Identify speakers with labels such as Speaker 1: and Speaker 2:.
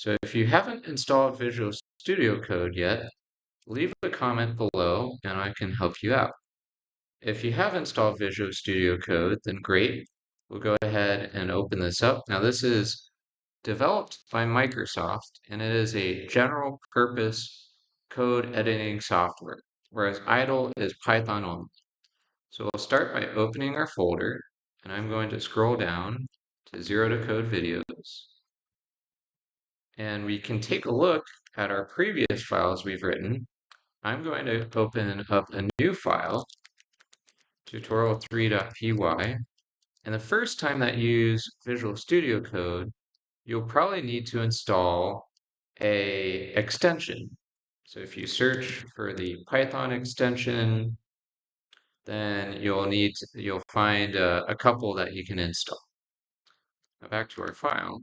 Speaker 1: So if you haven't installed Visual Studio Code yet, leave a comment below and I can help you out. If you have installed Visual Studio Code, then great. We'll go ahead and open this up. Now this is developed by Microsoft and it is a general purpose code editing software, whereas idle is Python only. So we'll start by opening our folder and I'm going to scroll down to Zero2Code videos. And we can take a look at our previous files we've written. I'm going to open up a new file, tutorial3.py. And the first time that you use Visual Studio Code, you'll probably need to install a extension. So if you search for the Python extension, then you'll find a couple that you can install. Now back to our file.